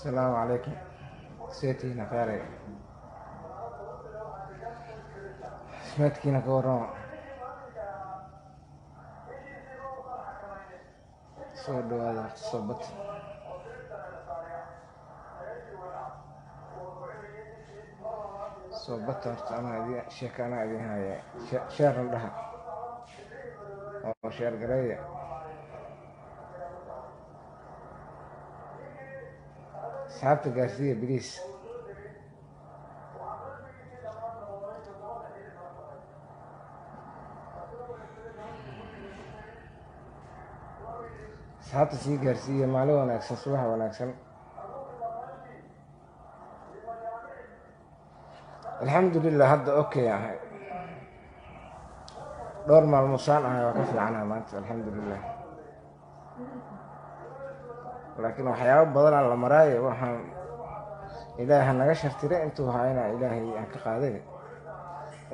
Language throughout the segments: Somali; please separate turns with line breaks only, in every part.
السلام عليكم. سيتينا قاري سمعتكينا كورون سودو هذا صبت أنا هذه شيك أنا هذه هاي شهر لها أو شهر قرية سحبت جارسية بليس سحبت سي جارسية مالو وناكسن صباح وناكسن الحمد لله هذا أوكي يعني دور مع المصانع وكفي عنها مانت الحمد لله لكن وحياة بدل على المرايا وحن إلهي naga shartire intuu hayna ilaahay aan ka qaaday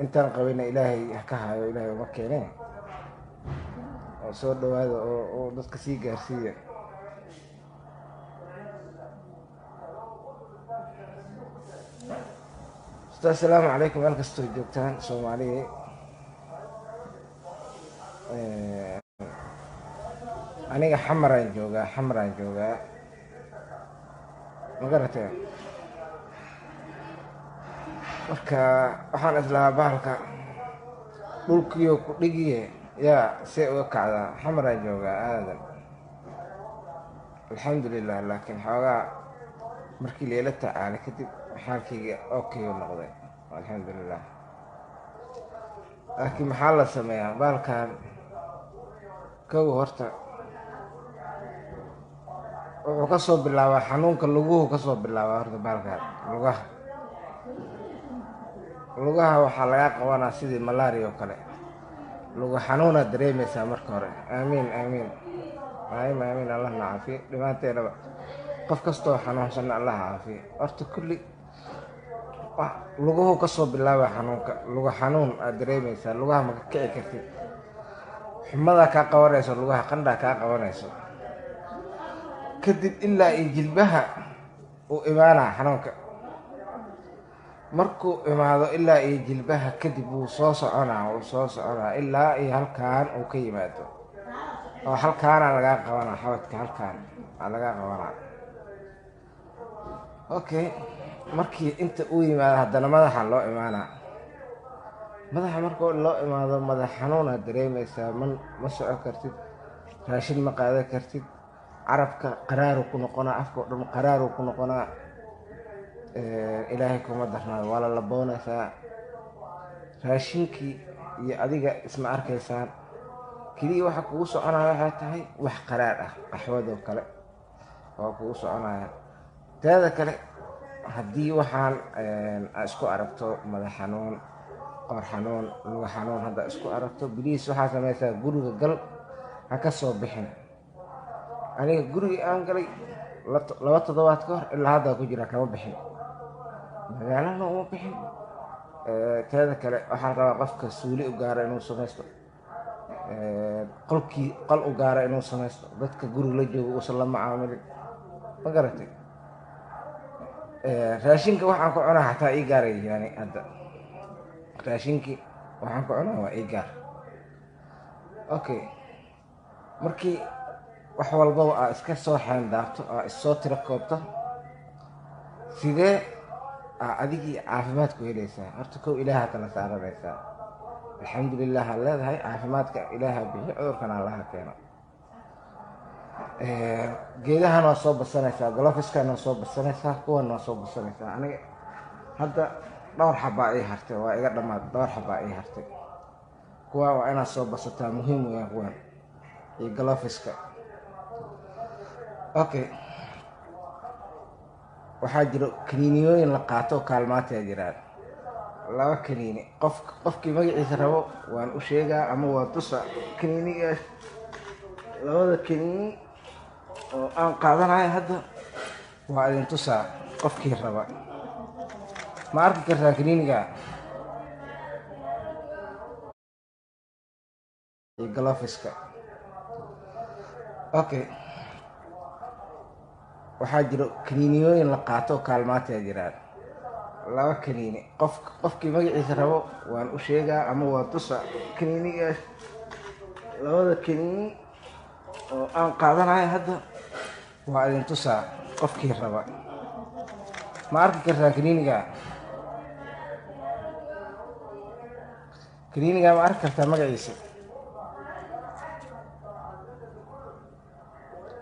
intaan qabayna ilaahay ka hayo ilaahay uma keenay oo soo dhawaada oo dadka sii gaarsiiya assalaamu calaykum meel kastoo joogtaan Soomaaliya aniga xamaraan joogaa ma garatay marka waxaan islahaa bahalka dhulkiyo ku dhigiye yaa see uga kacdaa xamaraan joogaa aadan alxamdulilah laakiin xoogaa markii leela tacaalay kadib xaalkayga okay u noqday alxamdulilah laakiin maxaa la sameeyaa bahalkan kow horta wuxuu ka soo bilaabaa xanuunka luguhu ka soo bilaabaa horta bahalkan lugaha waxaa laga qabanaa sidii malaria oo kale lugu xanuuna dareemaysaa marka hore aamiin allah na caafiyo dhimaanteedaba qof kastoo xanuunsanna allah caafiyo horta kulli luguhu ka soo bilaabaa xanuunka lugu xanuun aad dareemaysaa lugaha maka kici kartid xumadaa kaa qabanayso lugaha qandhaa kaa qabanayso kadib ilaa iyo jilbaha uu imaanaa xanuunka markuu imaado ilaa iyo jilbaha kadib wuu soo soconaa ilaa iyo halkaan uu ka yimaado oo halkaana lagaa qabanaa xabadka halkaan lagaa qabanaa okay markii inta uu yimaado haddana madaxa loo imaanaa madaxa markuu loo imaado madax xanuunaad dareemaysaa ma soco kartid raashin ma qaadan kartid carabka qaraaru ku noqonaa afka oo dhan qaraaru ku noqonaa ilaahay kuma darnaado waa la laboonaysaa raashinkii iyo adiga isma arkaysaan keliya waxa kugu soconaya waxay tahay wax qaraar ah qaxwadoo kale oo kugu soconaya teeda kale haddii waxaan isku aragto madax xanuun qoor xanuun luga xanuun hadda isku aragto biliis waxaa samaysaa guriga gal ha ka soo bixin aniga gurigii aan galay 2 toddobaad ka hor ilaa hadda ku jira kama bixin magaalana uma bixin teeda kale waxaa rabaa qofka suuli u gaara inuu samaysto qol u gaara inuu samaysto dadka guriga la jooga uusan la macaamilin ma garatay raashinka waxaan ku cunaa xataa ii gaaray yani hadda raashinkii waxaan ku cunaa waa ii gaar okay markii wax walbaba aa iska soo xeendaabto aa issoo tiro koobto sidee aa adigii caafimaad ku helaysaa horta kow ilaaha kala saaranaysaa alxamdulilah aad leedahay caafimaadka ilaaha bixiyo cudurkana allaha keeno geedahan waa soo basanaysaa galofiskan waa soo basanaysaa kuwan waa soo basanaysaa aniga hadda dhowr xabaa ii hartay waa iga dhammaad dhowr xabaa ii hartay kuwa waa inaad soo basataa muhiim weeyaan kuwan iyo galofiska okay waxaa jiro kaniiniyooyin la qaato oo kaalmaataya jiraan 2 kaniini qofkii magaciisa rabo waan u sheegaa ama waa tusa kaniiniga 2 kaniini oo aan qaadanayo hadda waa idin tusaa qofkii raba ma arki kartaa kaniiniga iyo galofiska okay waxaa jiro kaniiniyooyin la qaato kaalmaatiyaa jiraan laba kaniini qofkii magaciisa rabo waan u sheegaa ama waa tusa kaniinigaas labada kaniini oo aan qaadanayo hadda waa idin tusaa qofkii raba ma arki kartaan kaniiniga ma arki kartaa magaciisa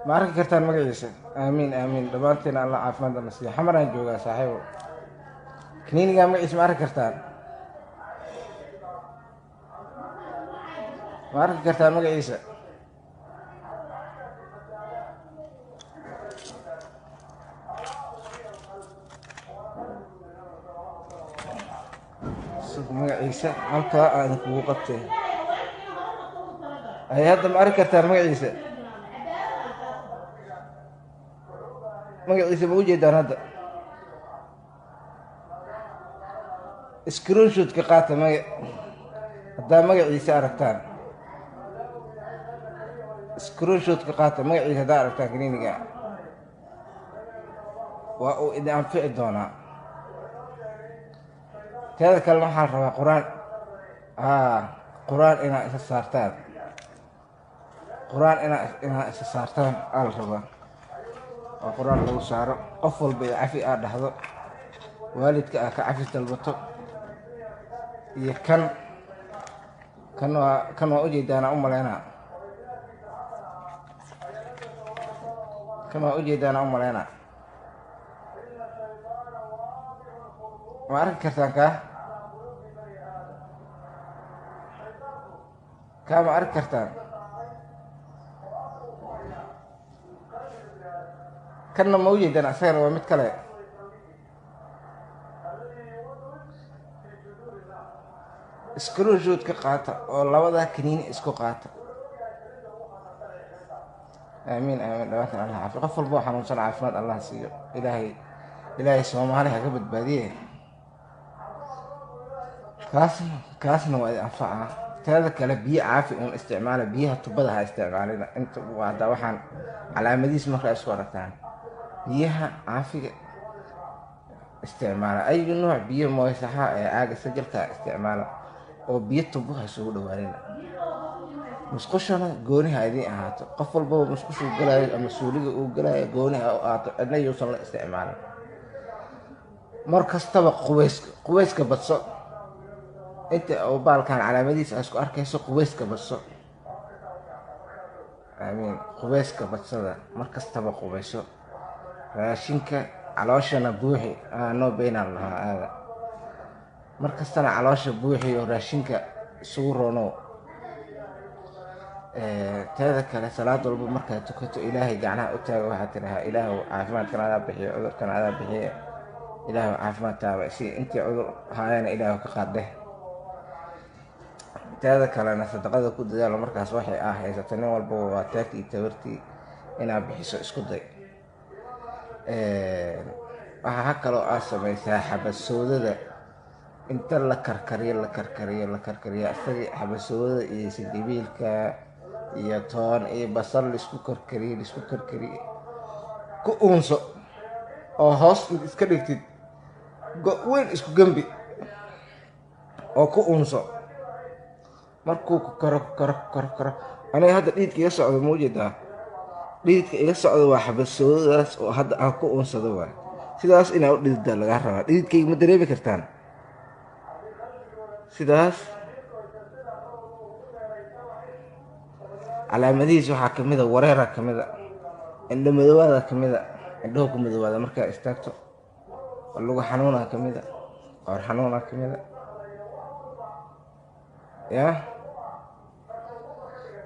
ma arki kartaan magaciisa aamiin dhammaanteena alla caafimaad alla siiya xamaraan joogaa saaxiibo kaniiniga magaciisa ma arki kartaan magaciisa magaciisa halkaa aan kugu qabtay ay hadda ma arki kartaan magaciisa ma ujeedaan hadda screenshot-ka qaata haddaa magaciisa aragtaan screenshot-ka qaata magaciisa haddaa aragtaan kaniiniga waa uu idin anfici doonaa teeda kale waxaa la rabaa qur-aan inaad isa saartaan inaad isa saartaan aa la rabaa oo qur-aan lagu saaro qof walba iyo cafi aad dhahdo waalidka aad ka cafi dalbato iyo kan waa ujeedaana umaleynaa ma arki kartaan kaa ma arki kartaan kanna ma ujeedaan asagana waa mid kale screenshot ka qaata oo labadaa kaniini isku qaata aamiin dhawaatan allah caafiyo qof walba oo xanuunsan caafimaad allah siiyo ilaahay soomaali ha ka badbaadiye kaasna waa idin anfacaa teeda kale biyo caafi uun isticmaala biyaha tubada ha isticmaalina inta haddaa waxaan calaamadihiis markaa isku aragtaan biyaha caafiga isticmaala ayu nooc biyo mooysaxa ee caaga sajalka isticmaala oo biyo tubo ha isugu dhawaanina musqushana gooni ha idiin ahaato qof walbaba musqushuu galaayo ama suuliga uu galaayo gooni ha u ahaato cidna yuusan la isticmaalin mar kastaba qubayska badso inta uu baalkan calaamadiisa isku arkayso qubayska badso aamiin qubayska badsada mar kastaba qubayso raashinka calooshana buuxi noo beynaan lahaa aada mar kastana caloosha buuxi oo raashinka isugu roonow teeda kale salaad walba markaad tukato ilaahay gacnaha u taaga waxaad tidhahaa ilaahu caafimaadkan adaa bixiyo cudurkan adaa bixiye ilaahu caafimaad taaba si intii cudur haayana ilaahu ka qaadeh teeda kalena sadaqada ku dadaalo markaas waxay haysato nin walbaba waa taagtii iyo tabartii inaad bixiso isku day waxaa kaloo aad samaysaa xabasoodada inta la karkariyo isagii xabasoodada iyo sidibiilka iyo toon iyo basal laisku karkariye ku uunso oo hoos iska dhigtid go-weyn isku gembi oo ku uunso markuu ku karo aniga hadda dhiidka iga socdo ma ujeedaa dhiidka iga socdo waa xabasoodadaas oo hadda aan ku uunsado waay sidaas inaa u dhidida lagaa rabaa dhididkayga ma dareemi kartaan sidaas calaamadihiis waxaa kamida wareera kamida indho madoowaada kamida indhaho ku madoowaada markaa istaagto lugu xanuuna kamida qoor xanuuna kamida ya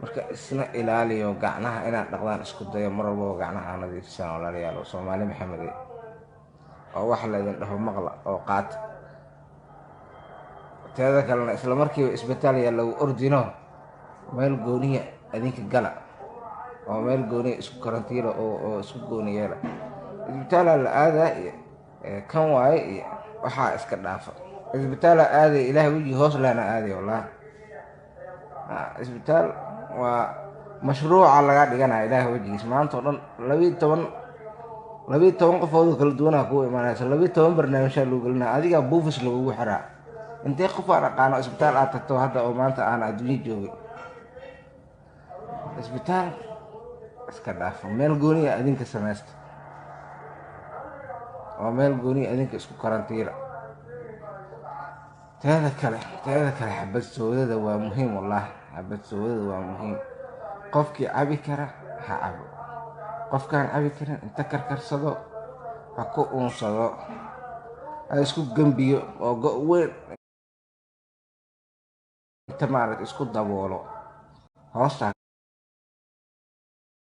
marka isna ilaaliyo gacnaha inaad dhaqdaan isku dayo mar walbaba gacnaha nadiifisaan walaalayaal soomaali maxamede oo wax laydin dhaho maqla oo qaata teeda kalena isla markiiba isbitaal yaa lagu ordino meel gooniya adinka gala oo meel gooniya isku karantiila oo isku gooni yeela isbitaalaa la aadaa iyo kan waaye iyo waxaa iska dhaafa isbitaalaa aadaya ilaahay wejii hoos laana aadaya wallaahi isbitaal waa mashruuca laga dhiganaya ilaahay wejigiis maanta oo dhan 12 qofood oo kala duwan ku imaanaysa 12 barnaamij loo gelinaa adiga buufis lagu xiraa intee qof aan aqaano isbitaal aad tagto hadda oo maanta aan adduunyo joogay isbitaal iska dhaafo meel gooni ah adinka samaysta oo meel gooni ah adinka isku karantiila teeda kale xabad soodada waa muhiim wallahi xabad soodada waa muhiim qofkii cabi kara ha cabo qofkaan cabi karin inta karkarsado ha ku uunsado ha isku gambiyo oo go' weyn inta maarad isku daboolo hoosta